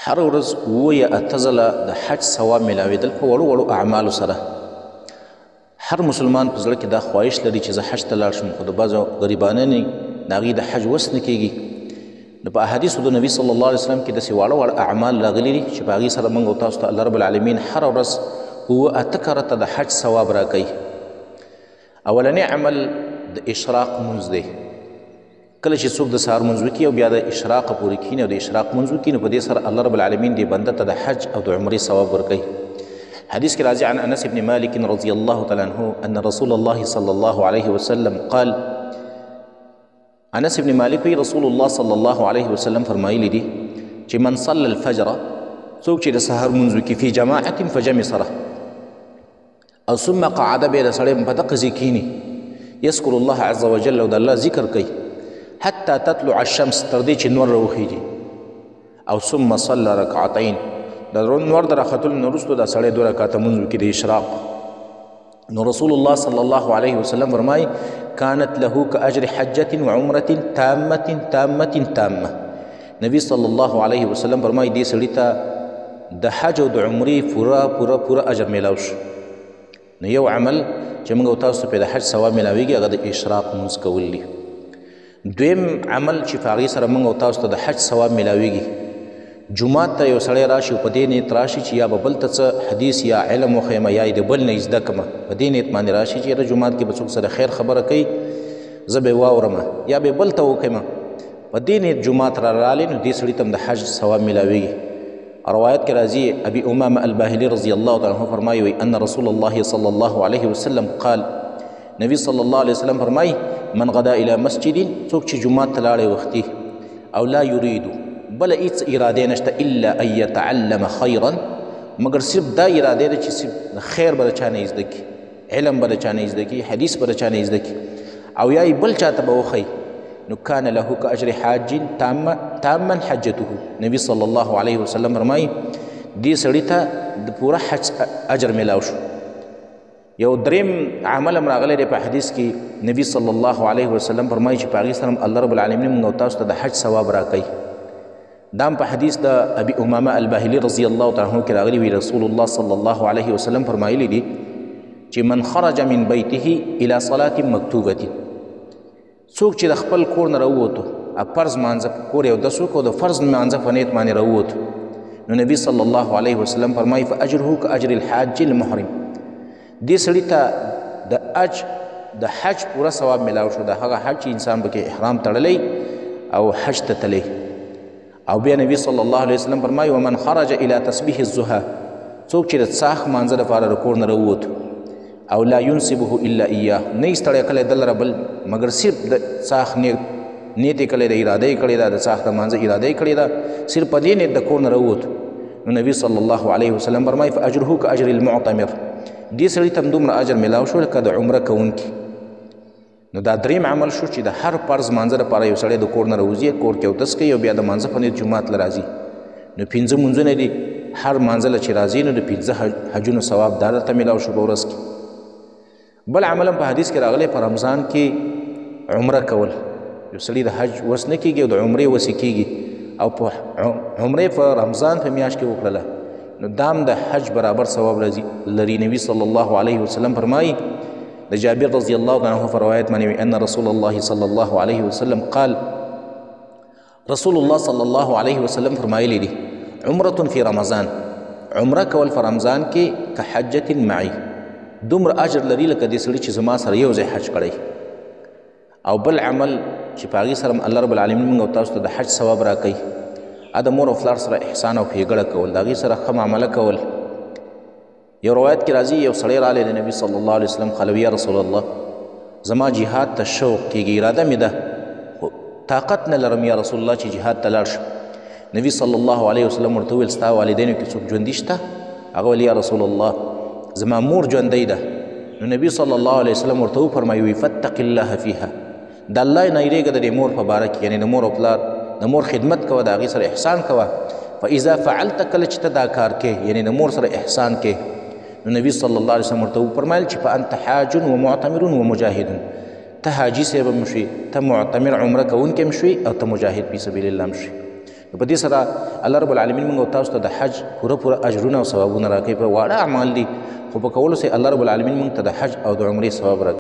هر ورځ اوه یا اته ځله د حج ثواب میلاوېدل په وړو وړو اعمالو سره. هر مسلمان په زړه کې دا خواهش لري چې زه حج ته لاړ شم، خو د بعضو غریبانو د هغوی د حج وس نه کېږي. نو په احادیثو د نبي صلی الله علیه وسلم کې داسې واړه واړه اعمال راغلي دي چې په هغې سره موږ او تاسو ته الله رب العالمین هره ورځ اوه اته کرته د حج ثواب راکوي. اولنی عمل د اشراق مونځ دی. کله چې څوک د سهار مونځ وکړي او بیا د اشراق پورې کښېني او د اشراق مونځ وکړي، نو په دې سره الله رب العالمین دې بنده ته د حج او د عمرې ثواب ورکوي. حدیث کې راځي عن انس بن مالک رضی الله تعالی عنه ان رسول الله صلی الله علیه وسلم قال، انس بن مالک وی رسول الله صلی الله علیه وسلم فرمایلی دي چې من صلى الفجر، څوک چې د سهار مونځ وکړي فی جماعت فجمع سره او ثم قعد، بیا د سړی په دغه ځای کښېني یذکر الله عز وجل، او د الله ذکر کوي حتی تطلع الشمس، تر دې چې نور راوخیږي، او ثم صلى رکعتین، د نور د راختلو نه وروسته دا سړی 2 رکعته مونځ وکړي د اشراق. نو رسول الله صلی الله علیه وسلم فرمایي كانت له كأجر حجة وعمرة تامة تامة تامة. نبی صلی الله علیه وسلم فرمایي دې سړي ته د حج او د عمرې پوره اجر میلاو شو. نو یو عمل چې موږ او تاسو په د حج ثواب میلاویږي هغه د اشراق مونځ کول دي. دویم عمل چې په هغې سره موږ او تاسو ته د حج ثواب میلاویږي، جومات ته یو سړی راشي او په دې نیت راشي چې یا به بل ته څه حدیث یا علم وښیم یا یې د بل نه زده کړمه، په دې نیت باندې راشي چې یاره جومات کې به څوک سره خیر خبره کوي زه به یې واورمه یا به بل ته وښیمه، په دې نیت جومات را رالی، نو دې سړي ته هم د حج ثواب میلاویږي. روایت کې راځي ابي امامه الباهلي رضی الله تعالی عنه فرمایي ان رسول الله صلی الله علیه وسلم قال، نبی صلی الله علیه وسلم فرمایي من غدا الى مسجد، څوک چې جومات ته لاړی وختي او لا یریدو، بل هیڅ اراده نشته الا ان یتعلم خیرا، مگر صرف دا اراده ده چې صرف خیر به د چا نه زده کړي، علم به د چا نه زده کړي، حدیث به د چا نه زده کړي، او یا بل چاته به وښیي، نو کان له کاجر حاج تاما حجته. نبی صلی الله علیه وسلم فرمایي دې سړي ته د پوره حج اجر میلاو شو. یو دریم عمل هم راغلی دی په حدیث کې، نبی صلی الله علیه وسلم فرمایي چې په هغې سره الله رب العالمین موږ او تاسو ته د حج ثواب راکوي. دا په حدیث د ابي امامه الباهلي رضی الله تعالی عنه کې راغلی وي، رسول الله صلی الله علیه وسلم فرمایلی دي چې من خرج من بیته الى صلاه مکتوبه، څوک چې د خپل کور نه راووتو، فرض مانځه کور یو د څوک د فرض مانځه په نیت باندې راووتو، نو نبی صلی الله علیه وسلم فرمایي فاجره کاجر الحاج المحرم، دې سړي ته د حج پوره ثواب میلاو شو، د هغه حج چې انسان پکې احرام تړلی او حج ته تلی. او بیا نبی صلی الله علیه وسلم فرمایي ومن خرج الى تسبیح الضحی، څوک چې د څاښ مانځه لپاره د کور نه راووتو او لا ينسبه الا اياه، نه یې ستړی کلی دل ربل مگر صرف د څاښ نیت یې کړی ده، اراده یې کړې ده، د څاښ د مانځه اراده یې کړې ده، صرف په دې نیت د کور نه راووتو، نو نبی صلی الله علیه وسلم فرمایي فاجره کاجر المعتمر، دې سړي ته هم دومره اجر میلاو شو لکه د عمره کوونکي. نو دا دریم عمل شو چې د هر فرض مانځه لپاره یو سړی د کور نه راوځي، کور کې اودس کوي او بیا د مانځه په نیت جومات له راځي، نو 5 مونځونه دي، هر مانځه له چې راځي نو د 5 حجونو ثواب دا درته میلاو شو په ورځ کې. بل عمل هم په حدیث کې راغلی په رمضان کې عمره کول، یو سړي د حج وس نه کېږي او د عمرې وس یې کېږي او په عمرې په رمضان په میاشت کې وکړله، نو دام د حج برابر ثواب لري. نبی صلی الله علیه وسلم فرمایي د جابر رضی الله عنه په روایت باندې ان رسول الله صلی الله علیه وسلم قال، رسول الله صلی الله علیه وسلم فرمایلی دي عمره فی رمضان، عمره کول په رمضان کې که حجة معي، دومره اجر لري لکه دې سړي چې زما سره یو ځای حج کړی. او بل عمل چې په هغې سره الله رب العالمین موږ او تاسو ته د حج ثواب راکوي، د مور او پلار سره احسان او ښېګړه کول، د هغې سره ښه معامله کول. یو روایت کې راځي یو سړی رالی د نبي صلی الله علیه وسلم خلوي یا رسول الله زما جهاد ته شوق کېږي، اراده مې ده خو طاقت نه لرم یا رسول الله چې جهاد ته لاړ شم. نبي صلی الله علیه وسلم ورته وویل ستا والدینو کې څوک ژوندي شته؟ هغه ویل یا رسول الله زما مور ژوندی ده. نو نبی صلی الله علیه وسلم ورته وفرمایي فاتق الله فیها، د الله نه یېرېږه د دې مور په باره کې، یعنې د مور او پلار د مور خدمت کوه، د هغې سره احسان کوه. فاذا فعلت، کله چې ته دا کار کې یعنې د مور سره احسان کې، نو نبی صلی الله علیه وسلم ورته وفرمایل چې فانت حاج ومعتمر ومجاهد، ته حاجي صاحب هم شوې، ته معتمر عمره کوونکی هم شوې او ته مجاهد فی سبیل الله هم شوې. په دې سره الله رب العالمین موږ او تاسو ته د حج پوره اجرونه او ثوابونه راکوي. په واړه اعمال دي خو په کولو سره الله رب العالمین موږ ته د حج او د عمرې ثواب راکوي.